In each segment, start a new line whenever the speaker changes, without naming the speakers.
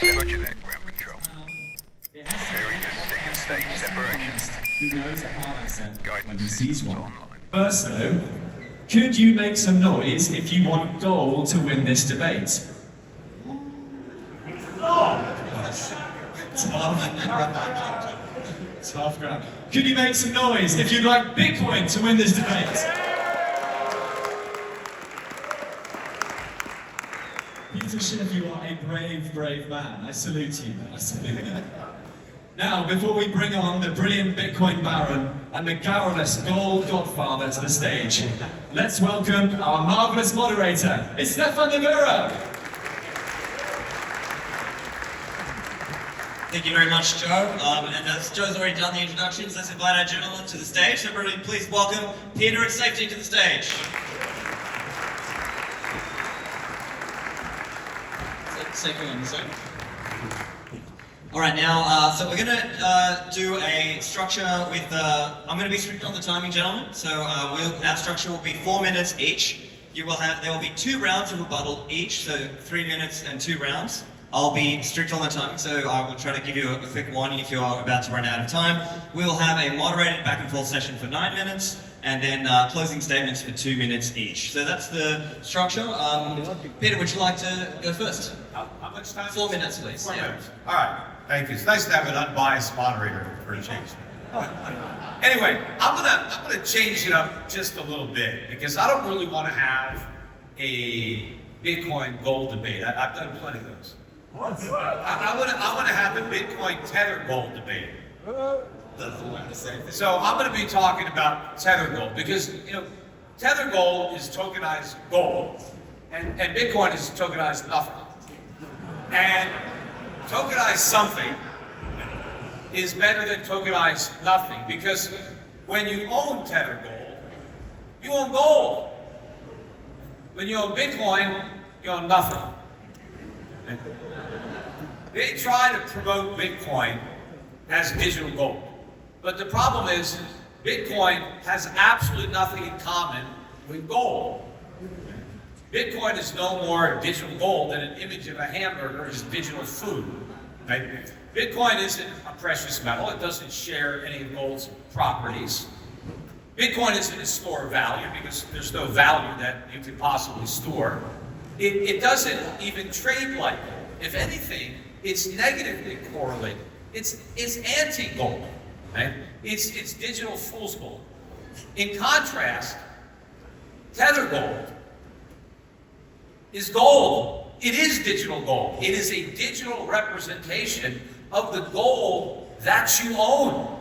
Regenerative ground control. Very distinct state separations.
Who knows a hard accent when he
Guidance
sees
systems
one?
online.
First though, could you make some noise if you want gold to win this debate? It's half grand. Could you make some noise if you'd like Bitcoin to win this debate? Peter Schiff, you are a brave, brave man. I salute you. I salute you. Now, before we bring on the brilliant Bitcoin Baron and the garrulous gold godfather to the stage, let's welcome our marvelous moderator. It's Salvador.
Thank you very much, Joe. And as Joe's already done the introductions, let's invite our gentlemen to the stage. Everybody please welcome Peter and Safety to the stage. Second one, sir. All right, now, so we're going to do a structure with, I'm going to be strict on the timing, gentlemen. So our structure will be 4 minutes each. There will be 2 rounds of rebuttal each, so 3 minutes and 2 rounds. I'll be strict on the timing, so I will try to give you a quick warning if you are about to run out of time. We'll have a moderated back and forth session for 9 minutes, and then closing statements for 2 minutes each. So that's the structure. Peter, would you like to go first?
How much time?
4 minutes, please.
4 minutes. All right. Thank you. It's nice to have an unbiased moderator for a change. Anyway, I'm gonna change it up just a little bit because I don't really want to have a Bitcoin gold debate. I've done plenty of those. I want to have a Bitcoin Tether gold debate. So I'm going to be talking about Tether gold because Tether gold is tokenized gold, and Bitcoin is tokenized nothing. And tokenized something is better than tokenized nothing because when you own Tether gold, you own gold. When you own Bitcoin, you own nothing. They try to promote Bitcoin as digital gold. But the problem is, Bitcoin has absolutely nothing in common with gold. Bitcoin is no more digital gold than an image of a hamburger is digital food. Right? Bitcoin isn't a precious metal. It doesn't share any of gold's properties. Bitcoin isn't a store of value because there's no value that you could possibly store. It doesn't even trade like gold. If anything, it's negatively correlated. It's anti-gold. Right? It's digital fool's gold. In contrast, Tether gold is gold. It is digital gold. It is a digital representation of the gold that you own.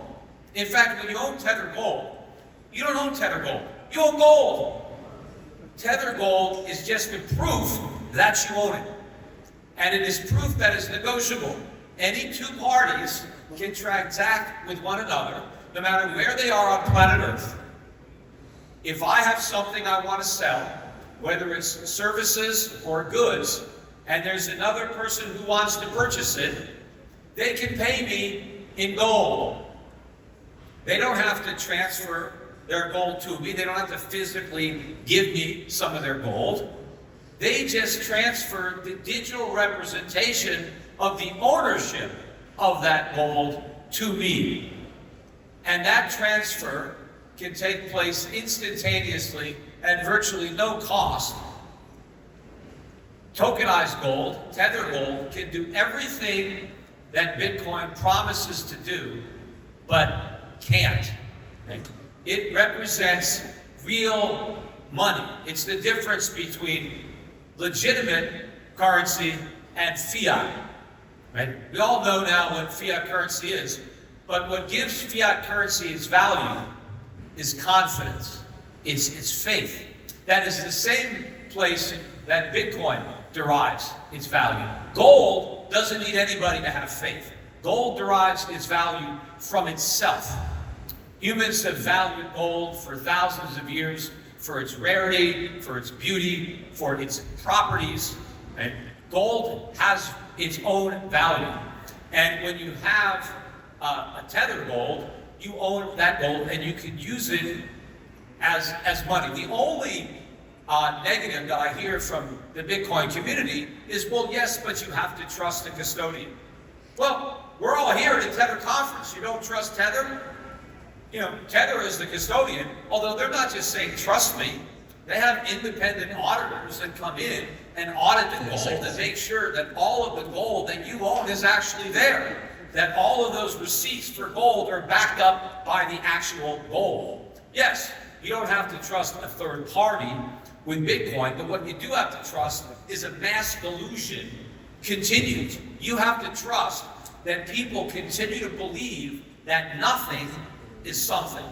In fact, when you own Tether gold, you don't own Tether gold. You own gold. Tether gold is just a proof that you own it. And it is proof that is negotiable. Any 2 parties can transact with one another, no matter where they are on planet Earth. If I have something I want to sell, whether it's services or goods, and there's another person who wants to purchase it, they can pay me in gold. They don't have to transfer their gold to me. They don't have to physically give me some of their gold. They just transfer the digital representation of the ownership of that gold to me. And that transfer can take place instantaneously at virtually no cost. Tokenized gold, Tether gold, can do everything that Bitcoin promises to do, but can't. It represents real money. It's the difference between legitimate currency and fiat. Right? We all know now what fiat currency is, but what gives fiat currency its value is confidence. It's faith. That is the same place that Bitcoin derives its value. Gold doesn't need anybody to have faith. Gold derives its value from itself. Humans have valued gold for thousands of years for its rarity, for its beauty, for its properties. Right? Gold has its own value. And when you have a Tether gold, you own that gold and you can use it as money. The only negative that I hear from the Bitcoin community is, well, yes, but you have to trust the custodian. Well, we're all here at the Tether conference. You don't trust Tether? You know, Tether is the custodian, although they're not just saying, trust me. They have independent auditors that come in and audit the gold and make sure that all of the gold that you own is actually there. That all of those receipts for gold are backed up by the actual gold. Yes, you don't have to trust a third party with Bitcoin, but what you do have to trust is a mass illusion continues. You have to trust that people continue to believe that nothing is something.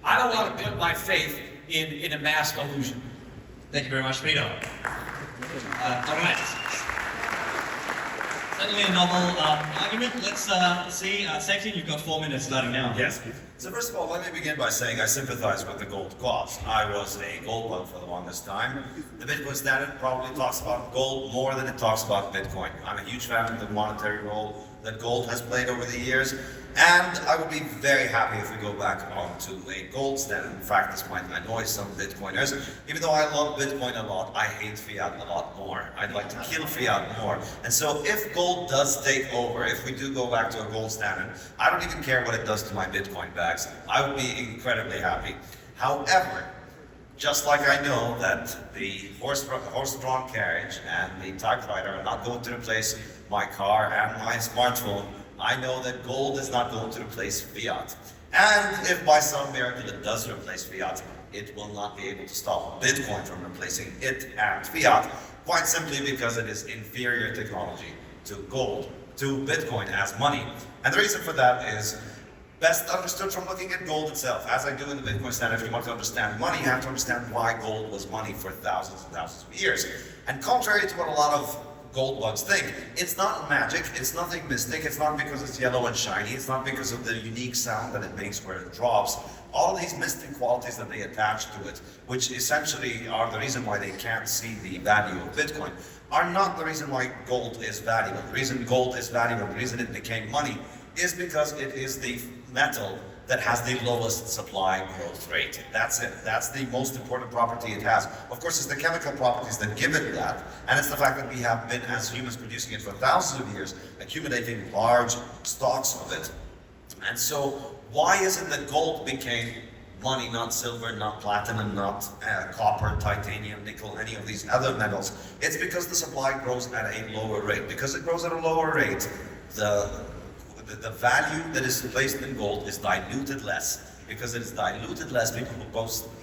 I don't want to put my faith in a mass illusion.
Thank you very much, Peter. All right. Certainly a novel argument. Let's see. Saifedean, you've got 4 minutes starting now.
Yes. So first of all, let me begin by saying I sympathize with the gold cause. I was a gold bug for the longest time. The Bitcoin standard probably talks about gold more than it talks about Bitcoin. I'm a huge fan of the monetary role that gold has played over the years, and I would be very happy if we go back onto a gold standard. In fact, this might annoy some Bitcoiners. Even though I love Bitcoin a lot, I hate fiat a lot more. I'd like to kill fiat more. And so if gold does take over, if we do go back to a gold standard, I don't even care what it does to my Bitcoin bags. I would be incredibly happy. However, just like I know that the horse-drawn carriage and the typewriter are not going to replace my car and my smartphone, I know that gold is not going to replace fiat. And if by some miracle it does replace fiat, it will not be able to stop Bitcoin from replacing it and fiat, quite simply because it is inferior technology to gold, to Bitcoin as money. And the reason for that is best understood from looking at gold itself. As I do in the Bitcoin standard, if you want to understand money, you have to understand why gold was money for thousands and thousands of years. And contrary to what a lot of gold bugs think, it's not magic, it's nothing mystic, it's not because it's yellow and shiny, it's not because of the unique sound that it makes where it drops. All of these mystic qualities that they attach to it, which essentially are the reason why they can't see the value of Bitcoin, are not the reason why gold is valuable. The reason gold is valuable, the reason it became money, is because it is the metal that has the lowest supply growth rate. That's it. That's the most important property it has. Of course, it's the chemical properties that give it that, and it's the fact that we have been, as humans, producing it for thousands of years, accumulating large stocks of it. And so, why is it that gold became money, not silver, not platinum, not copper, titanium, nickel, any of these other metals? It's because the supply grows at a lower rate. Because it grows at a lower rate, the value that is placed in gold is diluted less. Because it is diluted less, people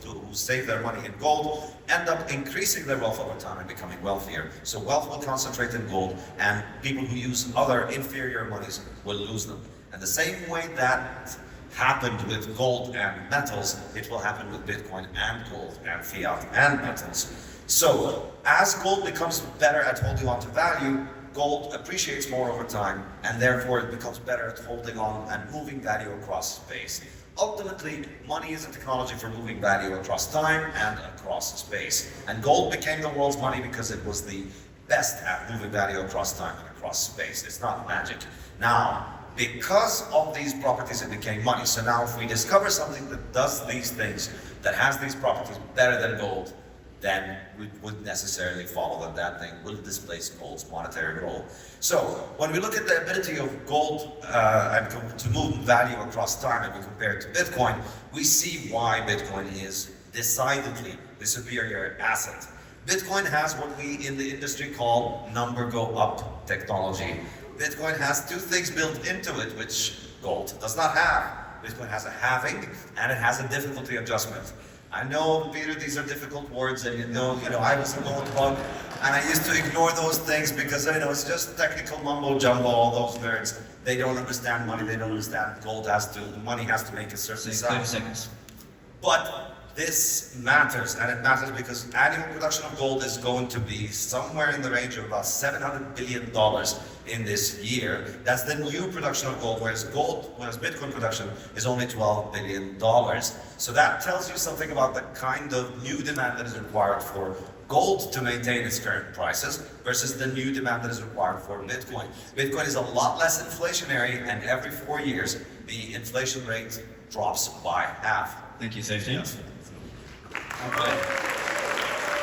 who save their money in gold end up increasing their wealth over time and becoming wealthier. So wealth will concentrate in gold, and people who use other inferior monies will lose them. And the same way that happened with gold and metals, it will happen with Bitcoin and gold and fiat and metals. So as gold becomes better at holding on to value, gold appreciates more over time, and therefore it becomes better at holding on and moving value across space. Ultimately, money is a technology for moving value across time and across space. And gold became the world's money because it was the best at moving value across time and across space. It's not magic. Now, because of these properties, it became money. So now if we discover something that does these things, that has these properties better than gold, then we wouldn't necessarily follow that that thing will displace gold's monetary role. So when we look at the ability of gold to move value across time and we compare it to Bitcoin, we see why Bitcoin is decidedly the superior asset. Bitcoin has what we in the industry call number go up technology. Bitcoin has two things built into it which gold does not have. Bitcoin has a halving and it has a difficulty adjustment. I know, Peter, these are difficult words, and you know, I was a gold bug, and I used to ignore those things because, it's just technical mumbo jumbo, all those nerds. They don't understand money, they don't understand money has to make a certain size.
30 seconds.
But this matters, and it matters because annual production of gold is going to be somewhere in the range of about $700 billion in this year. That's the new production of gold, whereas Bitcoin production is only $12 billion. So that tells you something about the kind of new demand that is required for gold to maintain its current prices versus the new demand that is required for Bitcoin. Bitcoin is a lot less inflationary, and every 4 years, the inflation rate drops by half.
Thank you, Saifedean.
Yes.
Okay.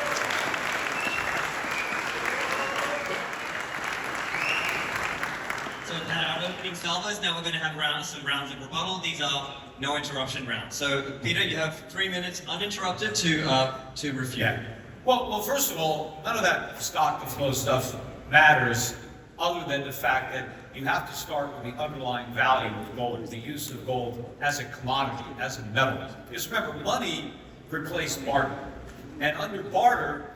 opening salvos. Now we're going to have some rounds of rebuttal. These are no interruption rounds. So Peter, you have 3 minutes uninterrupted to refute.
Yeah. Well, first of all, none of that stock to flow stuff matters, other than the fact that you have to start with the underlying value of gold, the use of gold as a commodity, as a metal. Because remember, money replaced barter, and under barter,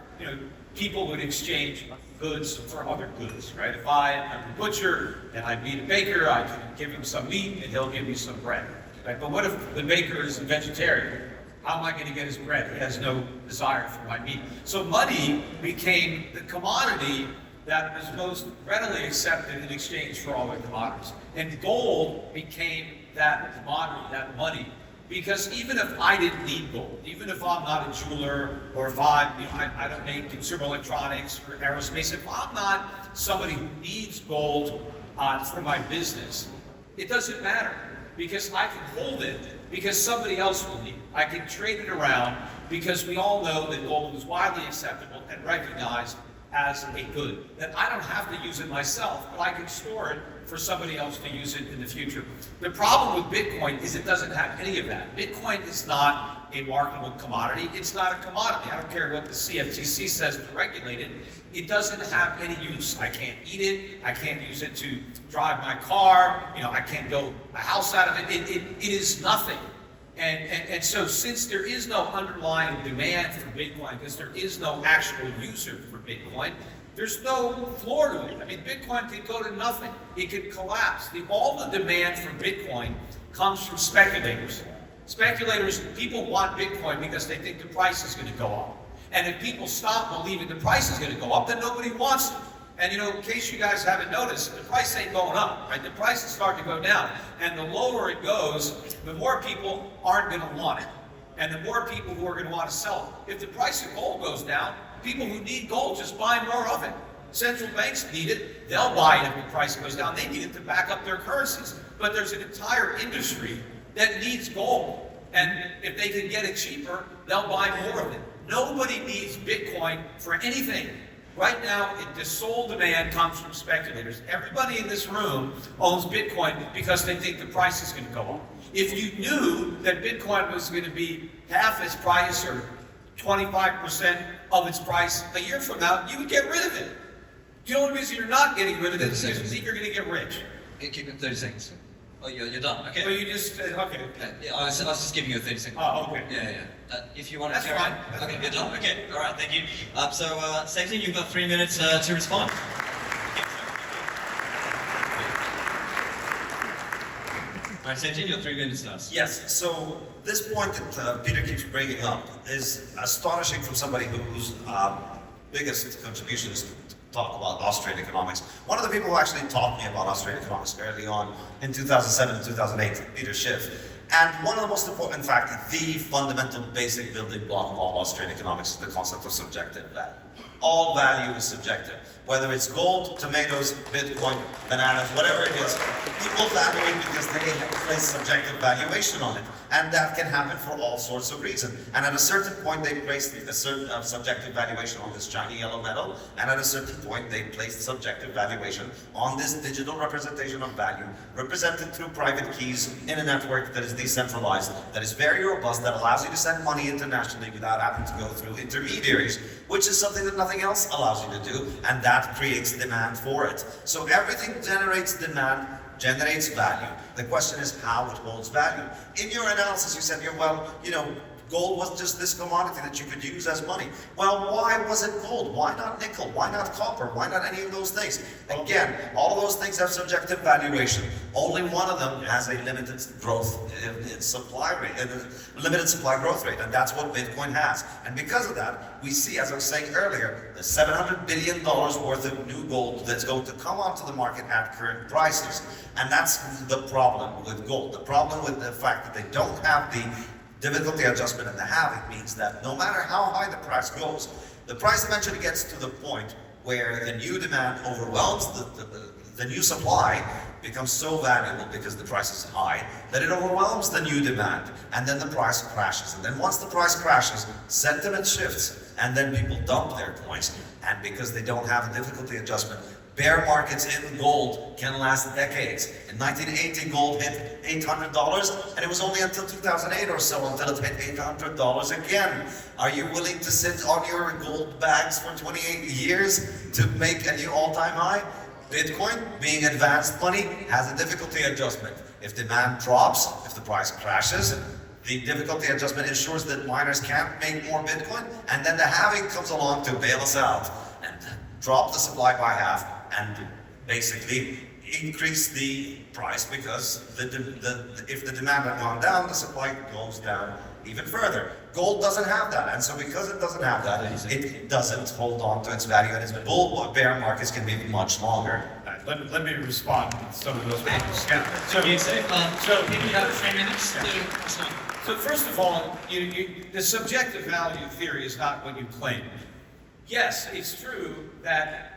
people would exchange goods for other goods, right? If I'm a butcher and I meet a baker, I can give him some meat and he'll give me some bread, right? But what if the baker is a vegetarian? How am I going to get his bread? He has no desire for my meat. So money became the commodity that was most readily accepted in exchange for all the commodities. And gold became that commodity, that money. Because even if I didn't need gold, even if I'm not a jeweler, or if I don't make consumer electronics or aerospace, if I'm not somebody who needs gold for my business, it doesn't matter. Because I can hold it, because somebody else will need it. I can trade it around, because we all know that gold is widely acceptable and recognized as a good, that I don't have to use it myself, but I can store it for somebody else to use it in the future. The problem with Bitcoin is it doesn't have any of that. Bitcoin is not a marketable commodity. It's not a commodity. I don't care what the CFTC says to regulate it. It doesn't have any use. I can't eat it. I can't use it to drive my car. I can't build a house out of it. It is nothing. And so since there is no underlying demand for Bitcoin, because there is no actual user for Bitcoin, there's no floor to it. I mean, Bitcoin could go to nothing. It could collapse. All the demand for Bitcoin comes from speculators. Speculators, people want Bitcoin because they think the price is going to go up. And if people stop believing the price is going to go up, then nobody wants it. And in case you guys haven't noticed, the price ain't going up, right? The price is starting to go down. And the lower it goes, the more people aren't going to want it. And the more people who are going to want to sell it. If the price of gold goes down, people who need gold just buy more of it. Central banks need it. They'll buy it if the price goes down. They need it to back up their currencies. But there's an entire industry that needs gold. And if they can get it cheaper, they'll buy more of it. Nobody needs Bitcoin for anything. Right now, the sole demand comes from speculators. Everybody in this room owns Bitcoin because they think the price is going to go up. If you knew that Bitcoin was going to be half its price or 25% of its price a year from now, you would get rid of it. The only reason you're not getting rid of it is because you think you're going to get rich.
Keep it 30 seconds. Oh, you're done, okay.
So you just said, okay.
Yeah, I was just giving you a 30 second.
Oh, okay.
Yeah. If you want
That's
to
fine.
Okay, you're done. Okay, all right, thank you. So, Saifedean, you've got 3 minutes to respond. All right, Saifedean, you have 3 minutes now.
Yes, so this point that Peter keeps bringing up is astonishing from somebody whose biggest contribution is to talk about Austrian economics. One of the people who actually taught me about Austrian economics early on in 2007 and 2008, Peter Schiff. And one of the most important, in fact, the fundamental basic building block of all Austrian economics is the concept of subjective value. All value is subjective. Whether it's gold, tomatoes, Bitcoin, bananas, whatever it is, people value it because they place subjective valuation on it. And that can happen for all sorts of reasons. And at a certain point, they place a certain subjective valuation on this shiny yellow metal. And at a certain point, they place subjective valuation on this digital representation of value, represented through private keys in a network that is decentralized, that is very robust, that allows you to send money internationally without having to go through intermediaries, which is something that nothing else allows you to do. And that creates demand for it. So everything generates demand, generates value. The question is how it holds value. In your analysis, you said, well, gold was just this commodity that you could use as money. Well, why was it gold? Why not nickel? Why not copper? Why not any of those things? Again, all of those things have subjective valuation. Only one of them has a limited growth in supply rate, limited supply growth rate, and that's what Bitcoin has. And because of that, we see, as I was saying earlier, the $700 billion worth of new gold that's going to come onto the market at current prices. And that's the problem with gold. The problem with the fact that they don't have the difficulty adjustment in the halving means that no matter how high the price goes, the price eventually gets to the point where the new demand overwhelms the new supply, becomes so valuable because the price is high that it overwhelms the new demand, and then the price crashes. And then once the price crashes, sentiment shifts, and then people dump their coins, and because they don't have a difficulty adjustment Bear markets in gold can last decades. In 1980, gold hit $800, and it was only until 2008 or so until it hit $800 again. Are you willing to sit on your gold bags for 28 years to make a new all-time high? Bitcoin, being advanced money, has a difficulty adjustment. If demand drops, if the price crashes, the difficulty adjustment ensures that miners can't make more Bitcoin, and then the halving comes along to bail us out and drop the supply by half and basically increase the price, because if the demand had gone down, the supply goes down even further. Gold doesn't have that, and so because it doesn't have that, it doesn't hold on to its value, and its bear markets can be much longer.
Let me respond to some of those points. Yeah.
So you have 3 minutes to respond.
So first of all, the subjective value theory is not what you claim. Yes, it's true that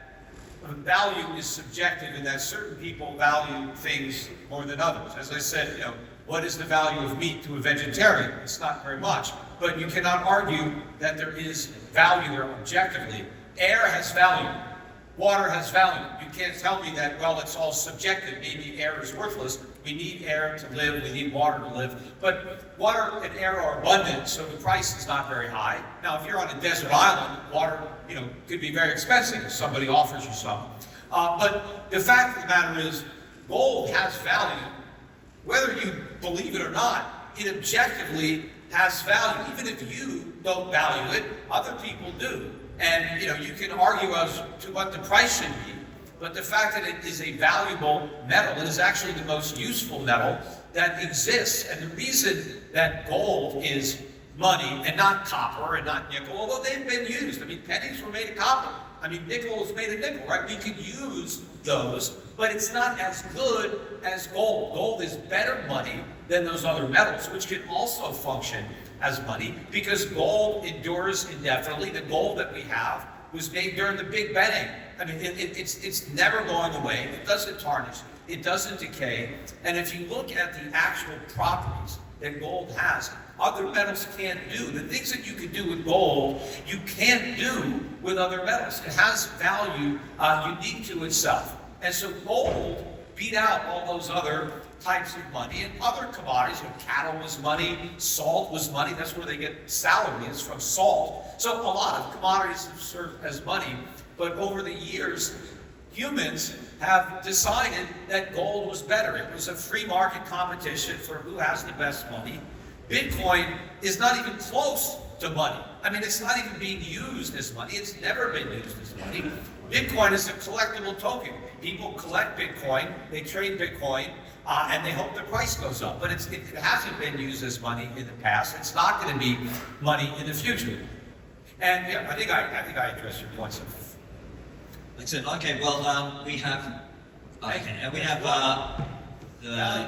value is subjective and that certain people value things more than others. As I said, what is the value of meat to a vegetarian? It's not very much. But you cannot argue that there is value there objectively. Air has value. Water has value. You can't tell me that, well, it's all subjective. Maybe air is worthless. We need air to live. We need water to live. But water and air are abundant, so the price is not very high. Now, if you're on a desert island, water, could be very expensive if somebody offers you some. But the fact of the matter is, gold has value. Whether you believe it or not, it objectively has value. Even if you don't value it, other people do. And you can argue as to what the price should be, but the fact that it is a valuable metal, it is actually the most useful metal that exists. And the reason that gold is money and not copper and not nickel, although they've been used. I mean, pennies were made of copper. I mean, nickel is made of nickel, right? We could use those, but it's not as good as gold. Gold is better money than those other metals, which can also function as money, because gold endures indefinitely. The gold that we have was made during the Big Bang. I mean, it's never going away. It doesn't tarnish. It doesn't decay. And if you look at the actual properties that gold has, other metals can't do. The things that you can do with gold, you can't do with other metals. It has value unique to itself. And so gold beat out all those other types of money and other commodities. Cattle was money, salt was money. That's where they get salary, is from salt. So a lot of commodities have served as money, but over the years, humans have decided that gold was better. It was a free market competition for who has the best money. Bitcoin is not even close to money. I mean, it's not even being used as money. It's never been used as money. Bitcoin is a collectible token. People collect Bitcoin, they trade Bitcoin, and they hope the price goes up. But it hasn't been used as money in the past. It's not going to be money in the future. And yeah, I think I addressed your points.
Excellent. Okay. Well, we have. Okay. We have. All right.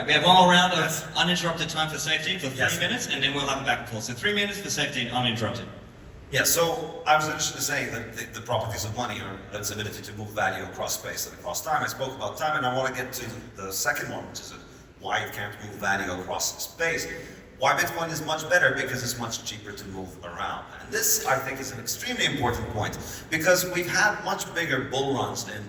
We have one more round of uninterrupted time for safety for 3 minutes, and then we'll have a back and forth. So 3 minutes for safety and uninterrupted.
Yeah, so I was interested in saying that the properties of money are its ability to move value across space and across time. I spoke about time, and I want to get to the second one, which is why it can't move value across space. Why Bitcoin is much better, because it's much cheaper to move around. And this, I think, is an extremely important point, because we've had much bigger bull runs in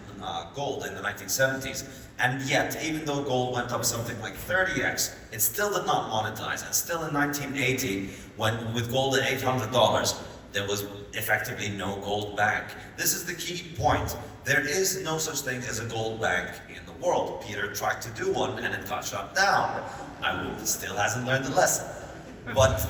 gold in the 1970s, and yet, even though gold went up something like 30x, it still did not monetize. And still in 1980, when with gold at $800, there was effectively no gold bank. This is the key point. There is no such thing as a gold bank in the world. Peter tried to do one and it got shut down. Still hasn't learned the lesson. But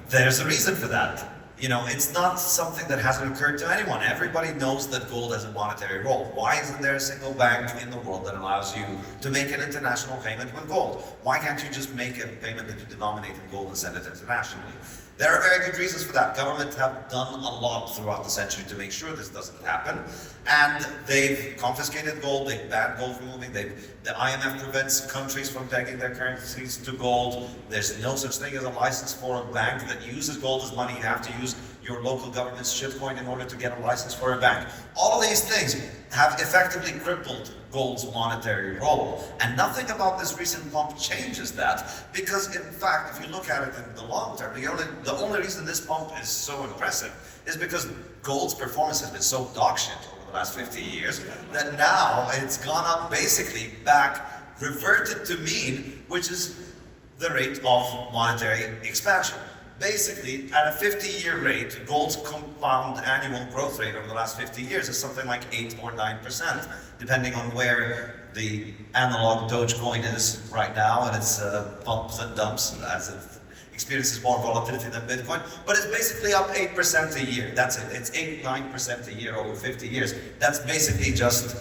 there's a reason for that. It's not something that hasn't occurred to anyone. Everybody knows that gold has a monetary role. Why isn't there a single bank in the world that allows you to make an international payment with gold? Why can't you just make a payment that you denominate in gold and send it internationally? There are very good reasons for that. Governments have done a lot throughout the century to make sure this doesn't happen. And they've confiscated gold, they've banned gold from moving, the IMF prevents countries from pegging their currencies to gold. There's no such thing as a license for a bank that uses gold as money. You have to use your local government's shitcoin in order to get a license for a bank. All of these things have effectively crippled gold's monetary role. And nothing about this recent pump changes that, because in fact, if you look at it in the long term, the only reason this pump is so impressive is because gold's performance has been so dog shit over the last 50 years, that now it's gone up basically back, reverted to mean, which is the rate of monetary expansion. Basically, at a 50-year rate, gold's compound annual growth rate over the last 50 years is something like 8 or 9%, depending on where the analog Dogecoin is right now, and its bumps and dumps as it experiences more volatility than Bitcoin. But it's basically up 8% a year. That's it. It's 8-9% a year over 50 years. That's basically just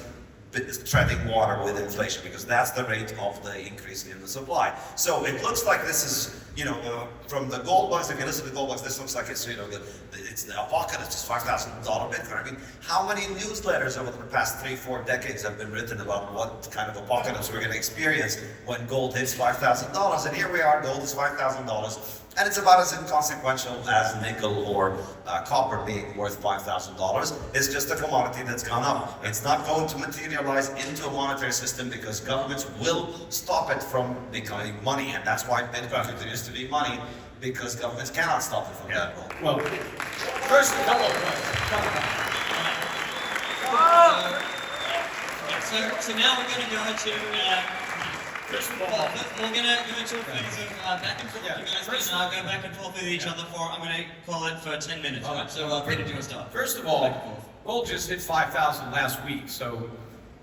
treading water with inflation, because that's the rate of the increase in the supply. So it looks like this is, from the gold bugs, if you listen to the gold bugs, this looks like it's, it's the apocalypse, it's $5,000 Bitcoin. I mean, how many newsletters over the past 3-4 decades have been written about what kind of apocalypse we're going to experience when gold hits $5,000? And here we are, gold is $5,000. And it's about as inconsequential as nickel or copper being worth $5,000. It's just a commodity that's gone up. It's not going to materialize into a monetary system because governments will stop it from becoming money. And that's why Bitcoin continues to be money, because governments cannot stop it from that role.
Well, first, hello.
So now we're going to go into... First of all, we're going to go into a phase of back and forth. You guys can go back and forth with each other for, I'm going to call it for 10 minutes. Right? So Peter, do you want to start?
First of all, gold just hit 5,000 last week, so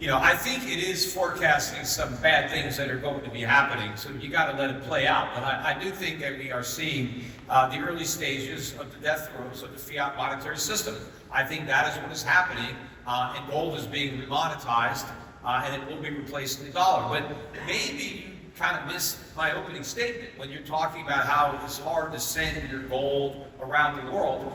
I think it is forecasting some bad things that are going to be happening. So you got to let it play out. But I do think that we are seeing the early stages of the death throes of the fiat monetary system. I think that is what is happening, and gold is being remonetized. And it will be replacing the dollar. But maybe you kind of missed my opening statement when you're talking about how it's hard to send your gold around the world.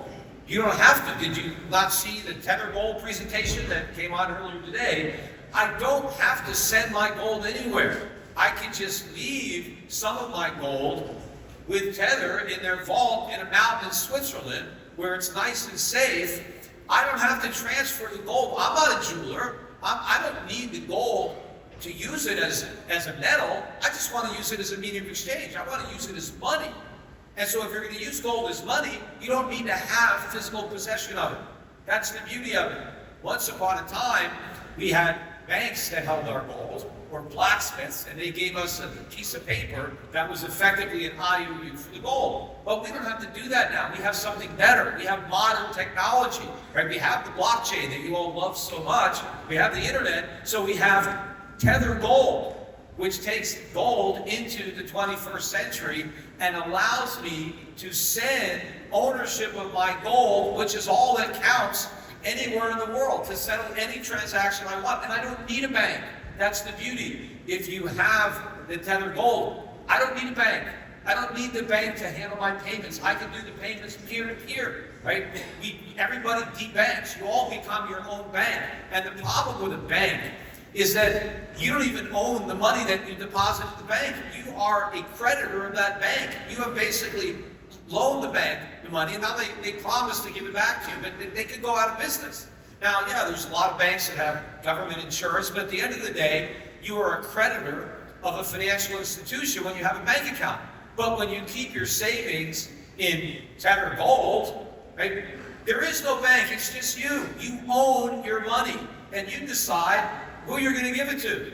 You don't have to. Did you not see the Tether gold presentation that came on earlier today? I don't have to send my gold anywhere. I can just leave some of my gold with Tether in their vault in a mountain in Switzerland where it's nice and safe. I don't have to transfer the gold. I'm not a jeweler. I don't need the gold to use it as a metal. I just want to use it as a medium of exchange. I want to use it as money. And so if you're going to use gold as money, you don't need to have physical possession of it. That's the beauty of it. Once upon a time, we had banks that held our gold, or blacksmiths, and they gave us a piece of paper that was effectively an IOU for the gold. But we don't have to do that now. We have something better. We have modern technology, right? We have the blockchain that you all love so much. We have the internet, so we have Tether Gold, which takes gold into the 21st century and allows me to send ownership of my gold, which is all that counts, anywhere in the world, to settle any transaction I want. And I don't need a bank. That's the beauty. If you have the Tether Gold, I don't need a bank. I don't need the bank to handle my payments. I can do the payments peer-to-peer, right? Everybody debanks. You all become your own bank. And the problem with a bank is that you don't even own the money that you deposit at the bank. You are a creditor of that bank. You have basically loaned the bank the money, and now they promise to give it back to you, but they could go out of business. Now, yeah, there's a lot of banks that have government insurance, but at the end of the day, you are a creditor of a financial institution when you have a bank account. But when you keep your savings in Tether Gold, right, there is no bank, it's just you. You own your money, and you decide who you're going to give it to.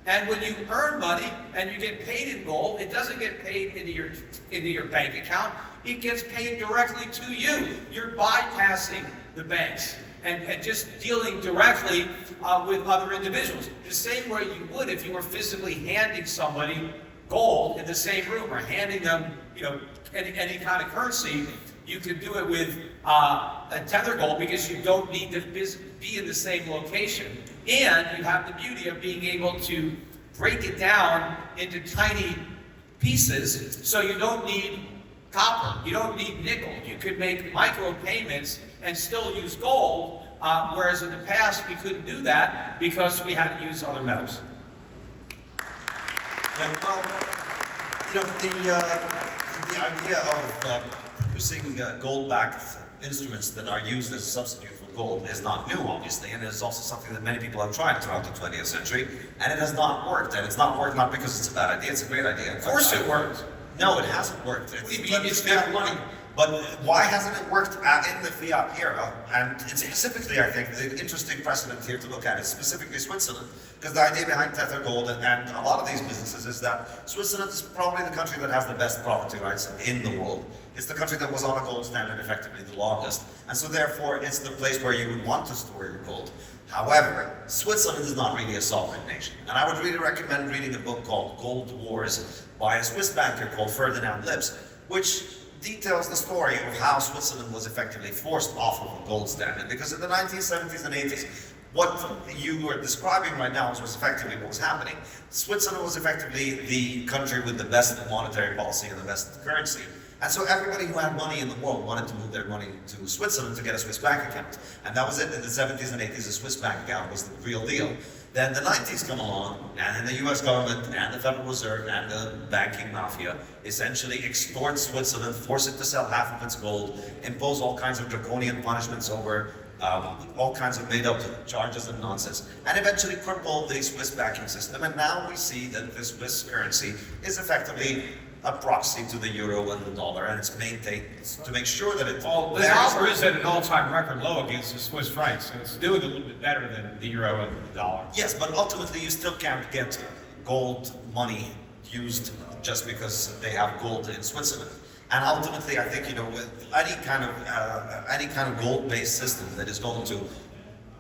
And when you earn money and you get paid in gold, it doesn't get paid into your bank account. It gets paid directly to you. You're bypassing the banks and just dealing directly with other individuals. The same way you would if you were physically handing somebody gold in the same room, or handing them, any kind of currency. You can do it with a Tether Gold because you don't need to be in the same location. And you have the beauty of being able to break it down into tiny pieces, so you don't need copper, you don't need nickel. You could make micro payments and still use gold, whereas in the past we couldn't do that because we had to use other metals.
Well, the idea of producing gold-backed instruments that are used as a substitute for gold is not new, obviously, and it is also something that many people have tried throughout the 20th century, and it has not worked. And it's not worked not because it's a bad idea, it's a great idea.
Of course it worked.
No, it hasn't worked.
It's never money.
But why hasn't it worked in the fiat era? And it's specifically, I think, the interesting precedent here to look at is specifically Switzerland, because the idea behind Tether Gold and a lot of these businesses is that Switzerland is probably the country that has the best property rights in the world. It's the country that was on a gold standard effectively the longest, and so therefore it's the place where you would want to store your gold. However, Switzerland is not really a sovereign nation, and I would really recommend reading a book called Gold Wars by a Swiss banker called Ferdinand Lips, which details the story of how Switzerland was effectively forced off of a gold standard. Because in the 1970s and 80s, what you were describing right now was effectively what was happening. Switzerland was effectively the country with the best monetary policy and the best currency. And so everybody who had money in the world wanted to move their money to Switzerland to get a Swiss bank account. And that was it. In the 70s and 80s, a Swiss bank account was the real deal. Then the 90s come along, and then the US government and the Federal Reserve and the banking mafia essentially extort Switzerland, force it to sell half of its gold, impose all kinds of draconian punishments over all kinds of made-up charges and nonsense, and eventually cripple the Swiss banking system. And now we see that the Swiss currency is effectively a proxy to the euro and the dollar, and it's maintained to make sure that it...
Well, the dollar is at an all-time record low against the Swiss franc, so it's doing a little bit better than the euro and the dollar.
Yes, but ultimately you still can't get gold money used just because they have gold in Switzerland. And ultimately, I think, with any kind of gold-based system that is going to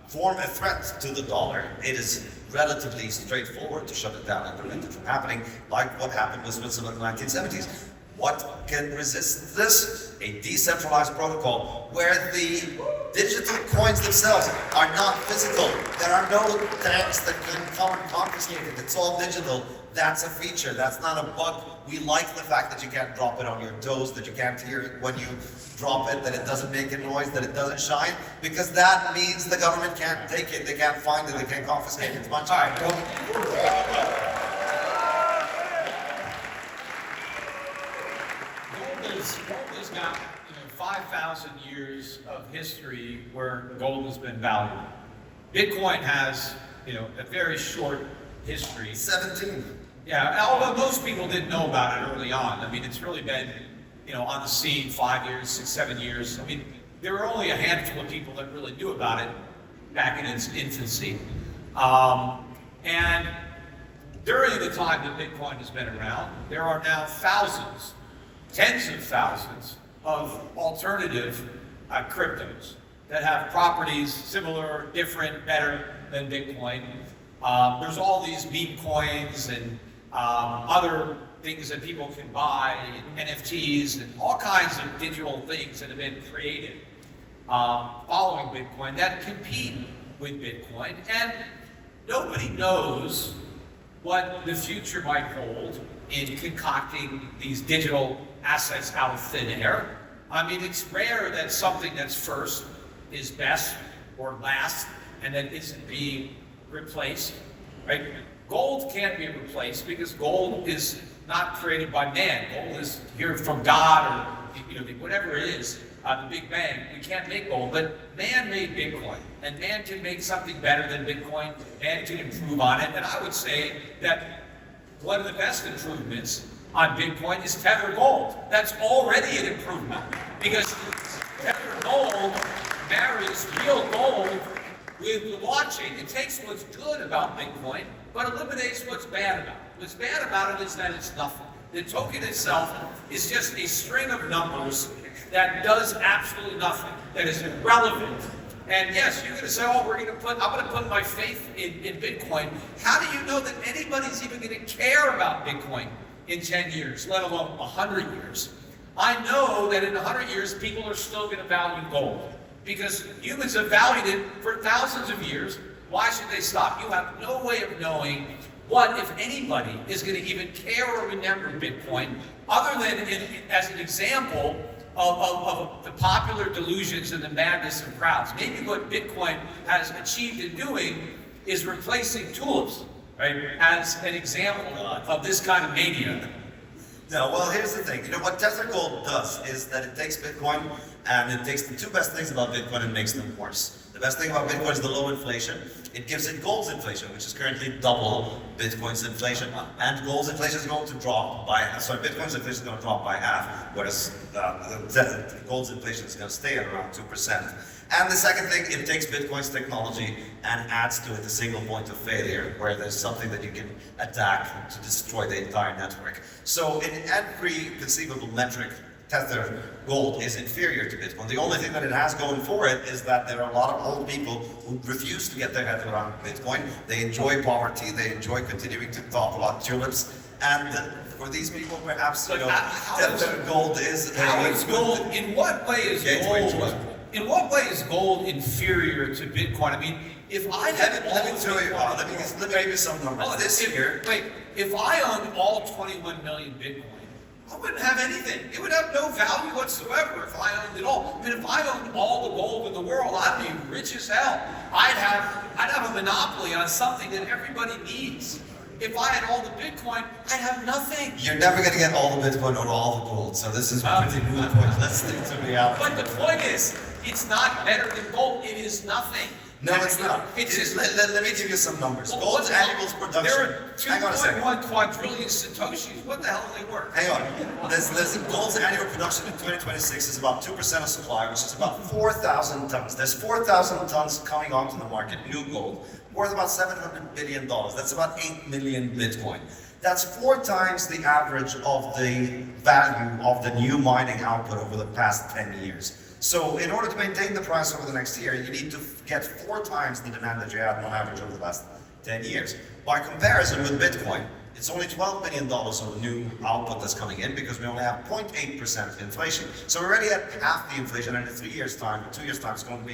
form a threat to the dollar, it is relatively straightforward to shut it down and prevent it from happening, like what happened with Switzerland in the 1970s. What can resist this? A decentralized protocol where the digital coins themselves are not physical. There are no tanks that can come and confiscate it. It's all digital. That's a feature. That's not a bug. We like the fact that you can't drop it on your toes, that you can't hear it when you drop it, that it doesn't make a noise, that it doesn't shine, because that means the government can't take it, they can't find it, they can't confiscate it. It's much higher.
Gold has got 5,000 years of history where gold has been valued. Bitcoin has a very short history.
17.
Yeah, although most people didn't know about it early on. I mean, it's really been on the scene 5 years, 6, 7 years. I mean, there were only a handful of people that really knew about it back in its infancy. And during the time that Bitcoin has been around, there are now thousands, tens of thousands of alternative cryptos that have properties similar, different, better than Bitcoin. There's all these meme coins and other things that people can buy, NFTs, and all kinds of digital things that have been created following Bitcoin that compete with Bitcoin. And nobody knows what the future might hold in concocting these digital assets out of thin air. I mean, it's rare that something that's first is best or last and then isn't being replaced, right? Gold can't be replaced because gold is not created by man. Gold is here from God or whatever it is, the Big Bang. We can't make gold, but man made Bitcoin, and man can make something better than Bitcoin. Man can improve on it, and I would say that one of the best improvements on Bitcoin is Tether Gold. That's already an improvement because Tether Gold marries real gold with the blockchain. It takes what's good about Bitcoin, but eliminates what's bad about it. What's bad about it is that it's nothing. The token itself is just a string of numbers that does absolutely nothing, that is irrelevant. And yes, you're going to say, oh, I'm going to put my faith in Bitcoin. How do you know that anybody's even going to care about Bitcoin in 10 years, let alone 100 years? I know that in 100 years, people are still going to value gold because humans have valued it for thousands of years. Why should they stop? You have no way of knowing what, if anybody, is going to even care or remember Bitcoin, other than as an example of the popular delusions and the madness of crowds. Maybe what Bitcoin has achieved in doing is replacing tulips, right, as an example of this kind of mania.
No, well, here's the thing. What Tether Gold does is that it takes Bitcoin and it takes the two best things about Bitcoin and makes them worse. The best thing about Bitcoin is the low inflation. It gives it gold's inflation, which is currently double Bitcoin's inflation. And gold's inflation is going to drop by, Bitcoin's inflation is going to drop by half, whereas gold's inflation is going to stay at around 2%. And the second thing, it takes Bitcoin's technology and adds to it a single point of failure, where there's something that you can attack to destroy the entire network. So in every conceivable metric, Tether gold is inferior to Bitcoin. The only thing that it has going for it is that there are a lot of old people who refuse to get their head around Bitcoin. They enjoy poverty, they enjoy continuing to talk about tulips, and for these people, perhaps, you know, Tether gold is
How is gold, in what way is gold, in what way is gold inferior to Bitcoin? I mean, if I had
let me tell you, let me give you some numbers.
If I owned all 21 million Bitcoin, I wouldn't have anything. It would have no value whatsoever if I owned it all. I mean, if I owned all the gold in the world, I'd be rich as hell. I'd have a monopoly on something that everybody needs. If I had all the Bitcoin, I'd have nothing.
You're never going to get all the Bitcoin or all the gold, so this is pretty moot point. Let's stick to reality.
But the point is, it's not better than gold. It is nothing.
No, it's not. It's just, let me give you some numbers. Gold's annual production.
There are 2.1 quadrillion Satoshis. What the hell are they worth?
Hang on. Listen, gold's annual production in 2026 is about 2% of supply, which is about 4,000 tons. There's 4,000 tons coming onto the market, new gold, worth about $700 billion. That's about 8 million Bitcoin. That's 4 times the average of the value of the new mining output over the past 10 years. So in order to maintain the price over the next year, you need to get 4 times the demand that you had on average over the last 10 years. By comparison with Bitcoin, it's only $12 billion of new output that's coming in because we only have 0.8% inflation. So we're already at half the inflation, and in 3 years' time, 2 years' time, it's going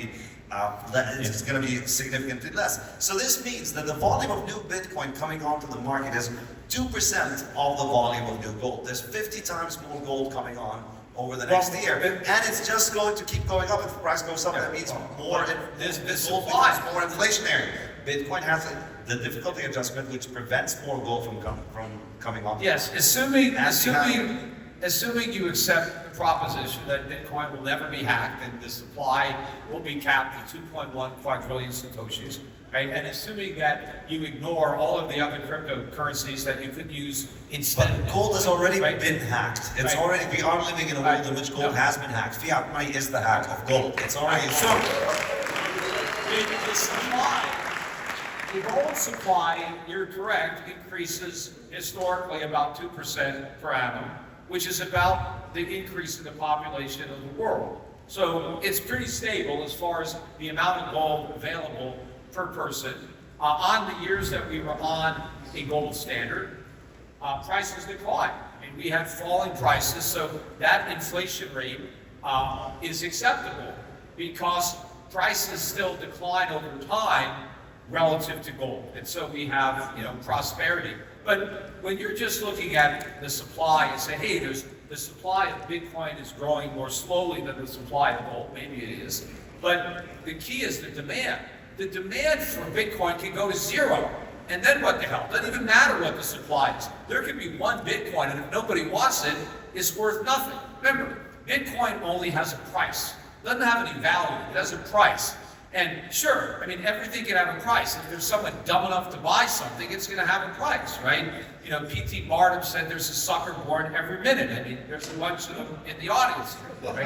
to be significantly less. So this means that the volume of new Bitcoin coming onto the market is 2% of the volume of new gold. There's 50 times more gold coming on over the next year, and it's just going to keep going up. If the price goes up, that means more. This gold becomes more inflationary. Bitcoin has the difficulty adjustment, which prevents more gold from coming on.
Yes, assuming you accept the proposition that Bitcoin will never be hacked and the supply will be capped at 2.1 quadrillion Satoshis, right? And assuming that you ignore all of the other cryptocurrencies that you could use instead.
But gold has already been hacked. It's already, we are living in a world in which gold has been hacked. Fiat money is the hack of gold. It's already
the gold supply, you're correct, increases historically about 2% per annum, which is about the increase in the population of the world. So it's pretty stable as far as the amount of gold available per person. On the years that we were on a gold standard, prices declined. And we had falling prices, so that inflation rate is acceptable because prices still decline over time relative to gold. And so we have, prosperity. But when you're just looking at the supply and say, hey, the supply of Bitcoin is growing more slowly than the supply of gold, maybe it is. But the key is the demand. The demand for Bitcoin can go to 0. And then what the hell? It doesn't even matter what the supply is. There could be 1 Bitcoin, and if nobody wants it, it's worth nothing. Remember, Bitcoin only has a price. It doesn't have any value. It has a price. And sure, everything can have a price. If there's someone dumb enough to buy something, it's going to have a price, right? P.T. Barnum said there's a sucker born every minute. There's a bunch of them in the audience, right?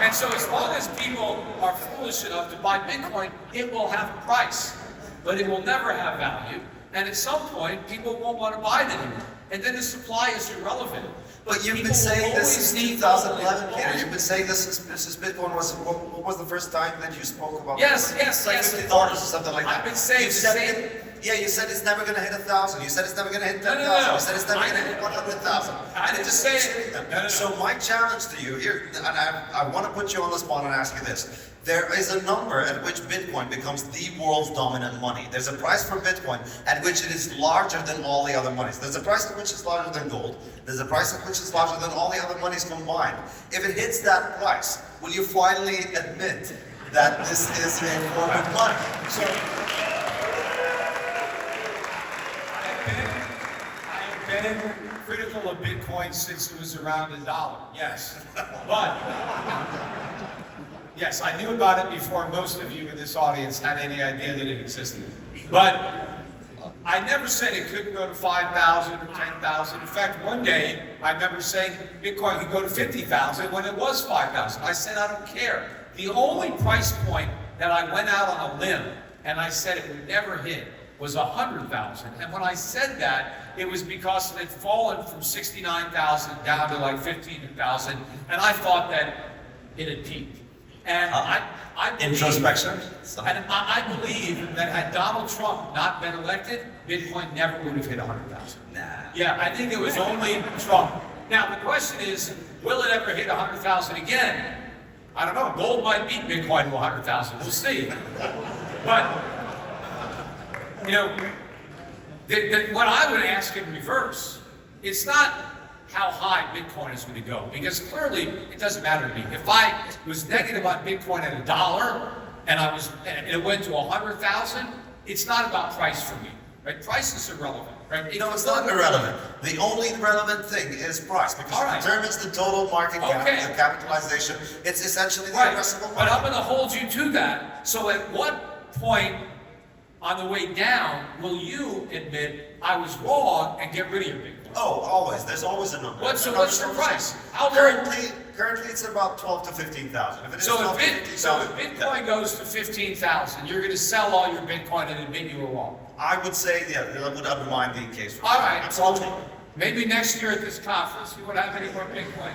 And so as long as people are foolish enough to buy Bitcoin, it will have a price, but it will never have value. And at some point, people won't want to buy it anymore. And then the supply is irrelevant.
But you've been saying this since 2011, Peter. You've been saying this since Bitcoin was, what was the first time that you spoke about
Yes,
Bitcoin?
yes,
It's like $50 or something like that.
I've been saying the same.
You said it's never going to hit 1,000. You said it's never going to hit 10,000. You said it's never going to hit 100,000.
I didn't say it.
So my challenge to you here, and I want to put you on the spot and ask you this. There is a number at which Bitcoin becomes the world's dominant money. There's a price for Bitcoin at which it is larger than all the other monies. There's a price at which it's larger than gold. There's a price at which it's larger than all the other monies combined. If it hits that price, will you finally admit that this is a form of money? So,
I have been critical of Bitcoin since it was around $1. Yes, but Yes, I knew about it before most of you in this audience had any idea that it existed. But I never said it couldn't go to 5,000 or 10,000. In fact, one day I remember saying Bitcoin could go to 50,000 when it was 5,000. I said I don't care. The only price point that I went out on a limb and I said it would never hit was 100,000. And when I said that, it was because it had fallen from 69,000 down to like 15,000, and I thought that it had peaked. And I believe,
Introspection.
and I believe that had Donald Trump not been elected, Bitcoin never would have hit 100,000.
Nah.
Yeah, I think it was only Trump. Now the question is, will it ever hit 100,000 again? I don't know. Gold might beat Bitcoin to 100,000. We'll see. But you know, what I would ask in reverse, it's not how high Bitcoin is going to go, because clearly it doesn't matter to me. If I was negative on Bitcoin at $1 and it went to 100,000, it's not about price for me, right? Price is irrelevant, right?
No, it's not irrelevant. The only relevant thing is price, because it determines the total market cap, the capitalization. It's essentially the addressable market.
But I'm going to hold you to that. So at what point on the way down will you admit I was wrong and get rid of your Bitcoin?
Oh, always. There's always a number.
What's your price?
Currently it's about 12 to 15,000. If it is
So
12 to
if
15,000,
Bitcoin goes to 15,000, you're going to sell all your Bitcoin and admit you were wrong.
I would say, yeah, that would undermine the case.
All right.
Absolutely.
Maybe next year at this conference you won't have any more Bitcoin.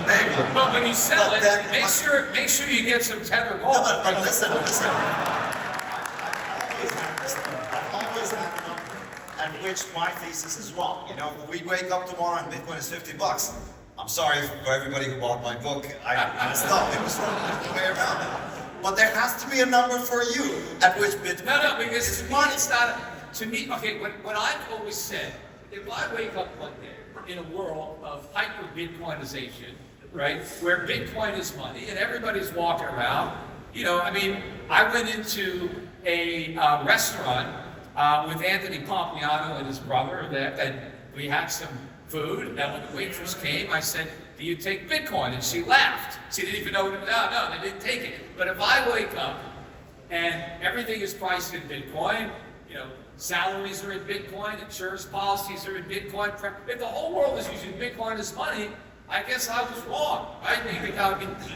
Maybe.
But when you sell
But
it,
then-
make sure you get some Tether gold.
No, but listen. I've always had a number at which my thesis is wrong. You know, we wake up tomorrow and Bitcoin is $50. I'm sorry for everybody who bought my book. I stopped. It was wrong. There's no way around it. But there has to be a number for you at which Bitcoin.
No, because to me it's not. To me, okay. What I've always said, if I wake up one day in a world of hyper Bitcoinization, right, where Bitcoin is money and everybody's walking around, you know, I mean, I went into a restaurant with Anthony Pompliano and his brother, and we had some food. And when the waitress came, I said, "Do you take Bitcoin?" And she laughed. She didn't even know. No, they didn't take it. But if I wake up and everything is priced in Bitcoin, you know, salaries are in Bitcoin, insurance policies are in Bitcoin. If the whole world is using Bitcoin as money, I guess I was wrong, right?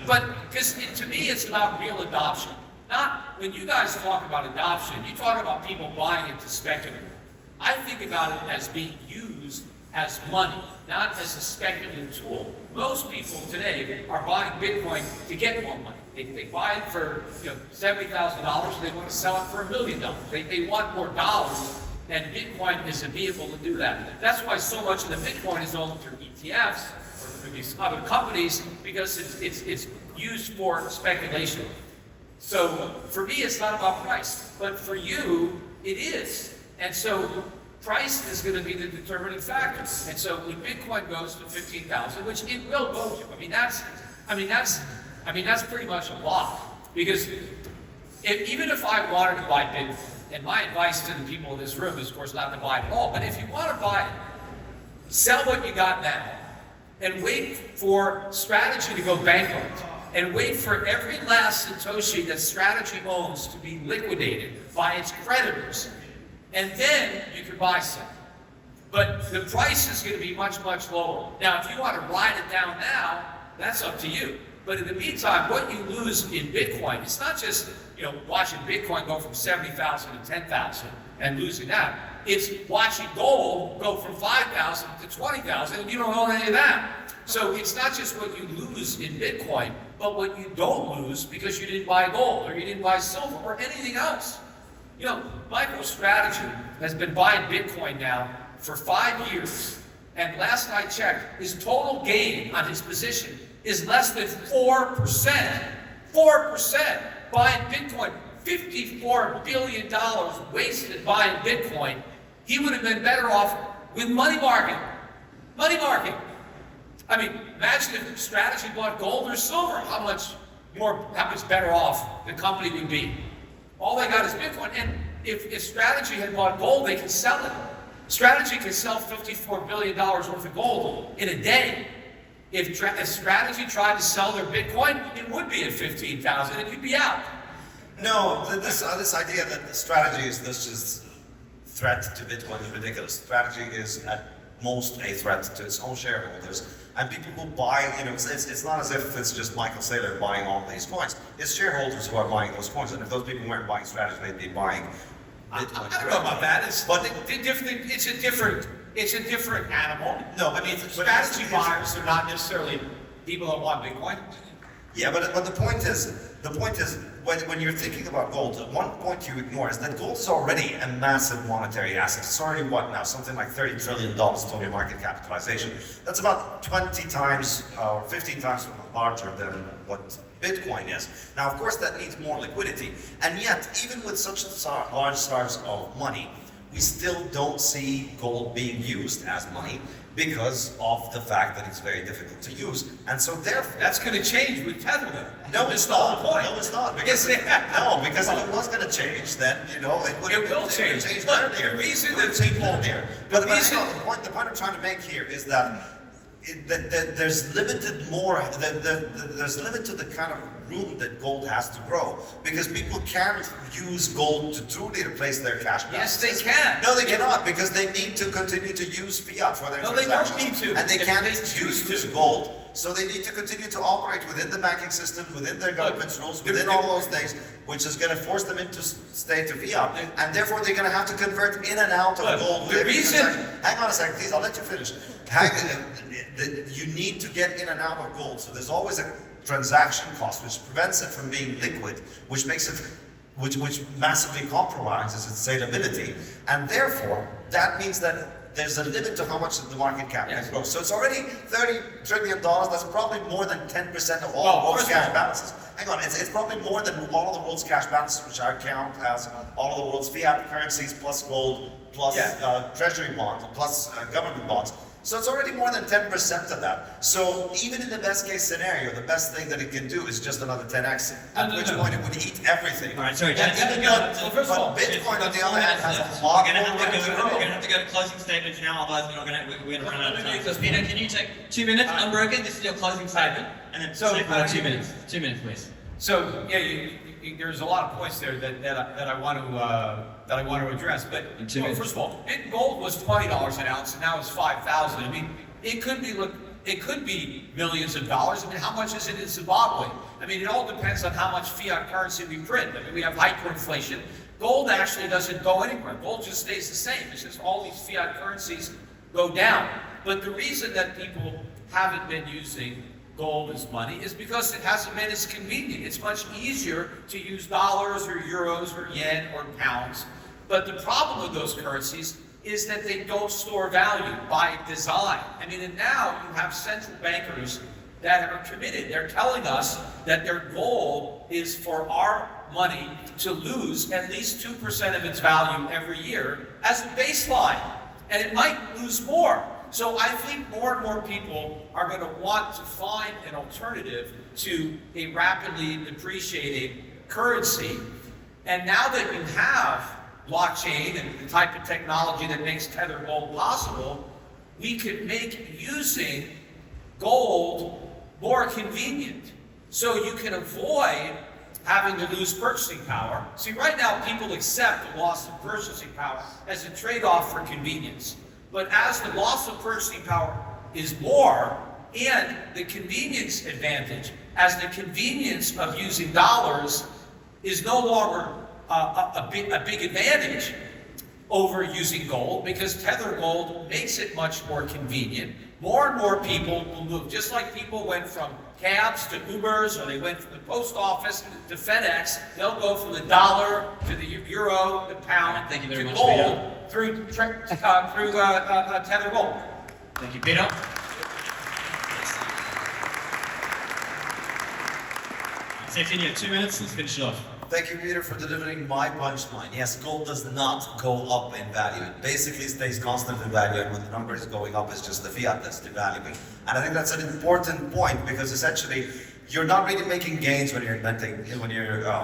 But because to me, it's about real adoption. Not when you guys talk about adoption, you talk about people buying it to speculate. I think about it as being used as money, not as a speculative tool. Most people today are buying Bitcoin to get more money. They buy it for $70,000 and they want to sell it for $1 million. They want more dollars, and Bitcoin is a vehicle to do that. That's why so much of the Bitcoin is owned through ETFs or through these other companies, because it's used for speculation. So for me, it's not about price, but for you, it is. And so price is going to be the determining factor. And so when Bitcoin goes to 15,000, which it will go to, I mean that's pretty much a lock. Because even if I wanted to buy Bitcoin, and my advice to the people in this room is, of course, not to buy it all, but if you want to buy it, sell what you got now, and wait for Strategy to go bankrupt, and wait for every last Satoshi that Strategy owns to be liquidated by its creditors, and then you can buy some. But the price is going to be much, much lower. Now, if you want to ride it down now, that's up to you. But in the meantime, what you lose in Bitcoin, it's not just watching Bitcoin go from 70,000 to 10,000 and losing that. It's watching gold go from 5,000 to 20,000, and you don't own any of that. So it's not just what you lose in Bitcoin, but what you don't lose because you didn't buy gold or you didn't buy silver or anything else. MicroStrategy has been buying Bitcoin now for 5 years, and last I checked, his total gain on his position is less than 4%. 4% buying Bitcoin. $54 billion wasted buying Bitcoin. He would have been better off with money market. Money market. I mean, imagine if Strategy bought gold or silver, how much better off the company would be. All they got is Bitcoin. And if Strategy had bought gold, they can sell it. Strategy can sell $54 billion worth of gold in a day. If Strategy tried to sell their Bitcoin, it would be at 15,000 and you'd be out.
No, this idea that the strategy is this just threat to Bitcoin is ridiculous. Strategy is at most a threat to its own shareholders. And people who buy, it's not as if it's just Michael Saylor buying all these coins. It's shareholders who are buying those coins. And if those people weren't buying strategy, they'd be buying Bitcoin.
I don't know about that. It's a different animal.
No,
I mean, strategy buyers are not necessarily people that want Bitcoin.
Yeah, but the point is when you're thinking about gold, one point you ignore is that gold is already a massive monetary asset. It's already what now? Something like $30 trillion total market capitalization. That's about 20 times or 15 times larger than what Bitcoin is. Now, of course, that needs more liquidity. And yet, even with such large stars of money, we still don't see gold being used as money because of the fact that it's very difficult to use. And so therefore...
That's going to change with Tether.
No, it's not. No, it's not. Because if it was going to change, then, it
will change.
But the reason that people here... But the point I'm trying to make here is that there's limited there's limit to the kind of room that gold has to grow, because people can't use gold to truly replace their cash balances.
Yes, they can.
No, they cannot, because they need to continue to use fiat for their transactions.
No, they don't need to.
And they can't use gold, so they need to continue to operate within the banking system, within their government's rules, within all those things, which is going to force them into state of fiat, and therefore they're going to have to convert in and out of gold.
The reason...
Hang on a second, please, I'll let you finish. You need to get in and out of gold, so there's always a transaction cost which prevents it from being liquid, which makes it, which massively compromises its saleability, and therefore that means that there's a limit to how much the market cap can grow. So it's already $30 trillion. That's probably more than 10% of all the world's cash balances. Hang on, it's probably more than all of the world's cash balances, which I count as all of the world's fiat currencies plus gold plus treasury bonds plus government bonds. So it's already more than 10% of that. So even in the best case scenario, the best thing that it can do is just another 10x, at which point it would eat everything.
All right, sorry,
But Bitcoin, on the other hand, has a lot more room to grow.
We're going to have to go to closing statements now, otherwise we're going to run out of time. Peter, can you take 2 minutes, unbroken? This is your closing statement. And then
So,
2 minutes. 2 minutes, please.
So there's a lot of points there that I want to address. But first of all, gold was $20 an ounce, and now it's $5,000. I mean, it could be millions of dollars. I mean, how much is it in Zimbabwe? I mean, it all depends on how much fiat currency we print. I mean, we have hyperinflation. Gold actually doesn't go anywhere. Gold just stays the same. It's just all these fiat currencies go down. But the reason that people haven't been using gold as money is because it hasn't been as convenient. It's much easier to use dollars or euros or yen or pounds. But the problem with those currencies is that they don't store value by design. I mean, and now you have central bankers that are committed. They're telling us that their goal is for our money to lose at least 2% of its value every year as a baseline. And it might lose more. So I think more and more people are going to want to find an alternative to a rapidly depreciating currency. And now that you have blockchain and the type of technology that makes Tether Gold possible, we can make using gold more convenient. So you can avoid having to lose purchasing power. See, right now people accept the loss of purchasing power as a trade-off for convenience. But as the loss of purchasing power is more, and the convenience advantage, as the convenience of using dollars is no longer a big advantage over using gold, because Tether Gold makes it much more convenient. More and more people will move, just like people went from cabs to Ubers, or they went from the post office to FedEx. They'll go from the dollar to the euro, the pound, to gold through Tether Gold.
Thank you, Peter. Saifedean, 2 minutes, let's finish it off.
Thank you, Peter, for delivering my punchline. Yes, gold does not go up in value. It basically stays constant in value, and when the number is going up, it's just the fiat that's devaluing. And I think that's an important point, because essentially, you're not really making gains when you're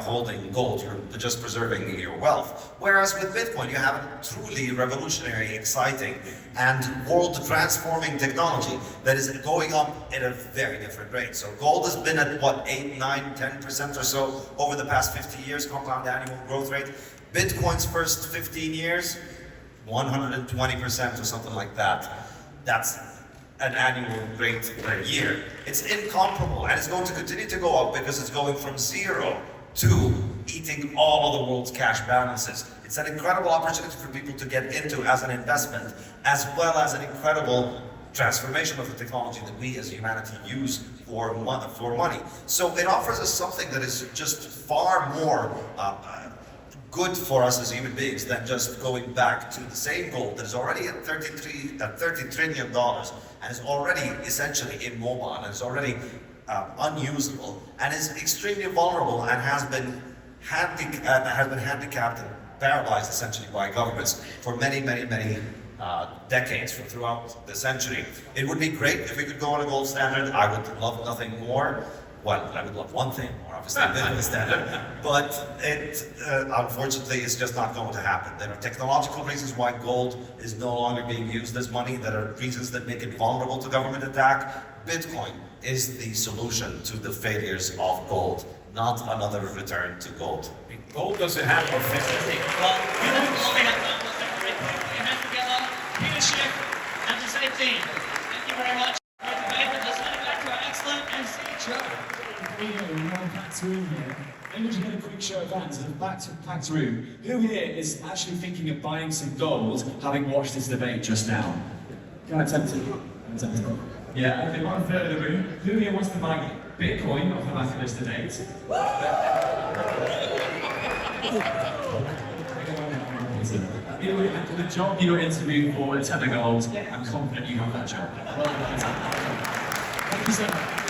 holding gold. You're just preserving your wealth. Whereas with Bitcoin, you have a truly revolutionary, exciting, and world-transforming technology that is going up at a very different rate. So gold has been at what, 8, 9, 10% or so over the past 50 years, compound annual growth rate. Bitcoin's first 15 years, 120% or something like that. That's an annual rate per year. It's incomparable, and it's going to continue to go up because it's going from 0 to eating all of the world's cash balances. It's an incredible opportunity for people to get into as an investment, as well as an incredible transformation of the technology that we as humanity use for money. So it offers us something that is just far more good for us as human beings than just going back to the same gold that is already at $30 trillion and is already essentially immobile and is already unusable and is extremely vulnerable and has been handicapped and paralyzed essentially by governments for many decades throughout the century. It would be great if we could go on a gold standard. I would love nothing more. Well, I would love one thing more, obviously, than the standard, but it, unfortunately, is just not going to happen. There are technological reasons why gold is no longer being used as money. There are reasons that make it vulnerable to government attack. Bitcoin is the solution to the failures of gold, not another return to gold.
Gold doesn't have no failure.
Well, you know what we have done was put your hands together. Peter Schiff and Saifedean. Thank you very much. Let's hand it back to our excellent MC, Joe.
Here we are in a packed room here. Let me just get a quick show of hands in a packed room. Who here is actually thinking of buying some gold, having watched this debate just now? Can I attempt it? Yeah, okay, 1/3 of the room. Who here wants to buy Bitcoin off the back of this debate? The job you're interviewing for is 10 gold. I'm confident you have that job. Well done. Thank you so much.